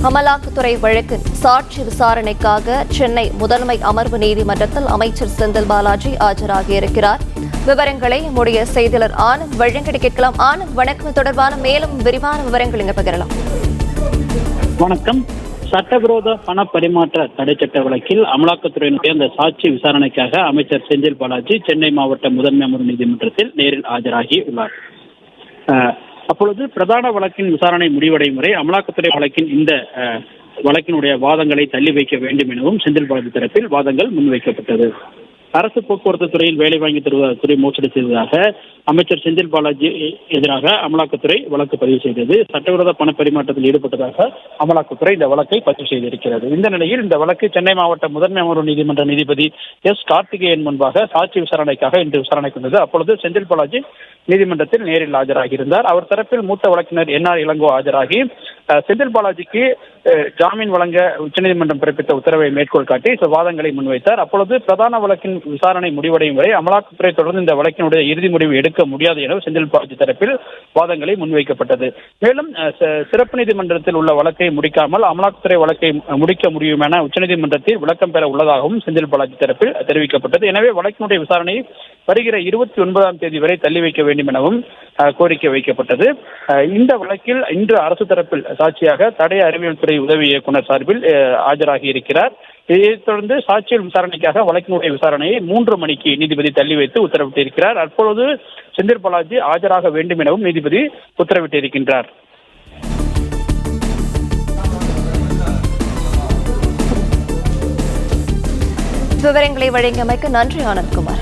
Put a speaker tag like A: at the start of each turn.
A: அமலாக்கத்துறை வழக்கின் சாட்சி விசாரணைக்காக சென்னை முதன்மை அமர்வு நீதிமன்றத்தில் அமைச்சர் செந்தில் பாலாஜி ஆஜராகியிருக்கிறார். விவரங்களை நம்முடைய செய்தியாளர் ஆனந்த் வழங்கி கேட்கலாம். ஆனந்த், வணக்கம். தொடர்பான மேலும் விரிவான விவரங்கள் இங்கு பகிரலாம்.
B: வணக்கம். சட்டவிரோத பண பரிமாற்ற தடை சட்ட வழக்கில் அமலாக்கத்துறையினுடைய அந்த சாட்சி விசாரணைக்காக அமைச்சர் செந்தில் பாலாஜி சென்னை மாவட்ட முதன்மை அமர்வு நீதிமன்றத்தில் நேரில் ஆஜராகி உள்ளார். அப்பொழுது பிரதான வழக்கின் விசாரணை முடிவடையும் வரை அமலாக்கத்துறை வழக்கின் இந்த வழக்கினுடைய வாதங்களை தள்ளி வைக்க வேண்டும் எனவும் செந்தில் பாலாஜி தரப்பில் வாதங்கள் முன்வைக்கப்பட்டது. அரசு போக்குவரத்து துறையில் வேலை வாங்கி தருவதுறை மோசடி செய்ததாக அமைச்சர் செந்தில் பாலாஜி எதிராக அமலாக்கத்துறை வழக்கு பதிவு செய்தது. சட்டவிரோத பண பரிமாற்றத்தில் ஈடுபட்டதாக அமலாக்கத்துறை இந்த வழக்கை பதிவு செய்திருக்கிறது. இந்த நிலையில் இந்த வழக்கு சென்னை மாவட்ட முதன்மை அமர்வு நீதிமன்ற நீதிபதி எஸ் கார்த்திகேயன் முன்பாக சாட்சி விசாரணைக்காக இன்று விசாரணைக்கு வந்தது. அப்பொழுது செந்தில் பாலாஜி நீதிமன்றத்தில் நேரில் ஆஜராகியிருந்தார். அவர் தரப்பில் மூத்த வழக்கினர் என்ஆர் இளங்கோ ஆஜராகி செந்தில் பாலாஜிக்கு ஜாமீன் வழங்க உச்சநீதிமன்றம் பிறப்பித்த உத்தரவை மேற்கோள் காட்டி வாதங்களை முன்வைத்தார். அப்பொழுது பிரதான வழக்கின் விசாரணை முடிவடையும் வரை அமலாக்கத்துறை தொடர்ந்து இந்த வழக்கினுடைய இறுதி முடிவு எடுக்க முடியாது என செந்தில் பாலாஜி தரப்பில் வாதங்களை முன்வைக்கப்பட்டது. மேலும் சிறப்பு நீதிமன்றத்தில் உள்ள வழக்கை முடிக்காமல் அமலாக்கத்துறை வழக்கை முடிக்க முடியும் என உச்சநீதிமன்றத்தில் விளக்கம் பெற உள்ளதாகவும் செந்தில் பாலாஜி தரப்பில் தெரிவிக்கப்பட்டது. எனவே வழக்கினுடைய விசாரணையை வருகிற 29ஆம் தேதி வரை தள்ளி வைக்க வேண்டும் எனவும் கோரிக்கை வைக்கப்பட்டது. இந்த வழக்கில் இன்று அரசு தரப்பில் சாட்சியாக தடய அறிவியல் துறை உதவி இயக்குநர் சார்பில் ஆஜராகி இருக்கிறார். இதைத் தொடர்ந்து சாட்சியல் விசாரணைக்காக வழக்கினுடைய விசாரணையை 3 மணிக்கு நீதிபதி தள்ளி வைத்து உத்தரவிட்டிருக்கிறார். அப்பொழுது செந்தில் பாலாஜி ஆஜராக வேண்டும் எனவும் நீதிபதி உத்தரவிட்டிருக்கின்றார்.
A: விவரங்களை வழங்கியமைக்கு நன்றி ஆனந்த்குமார்.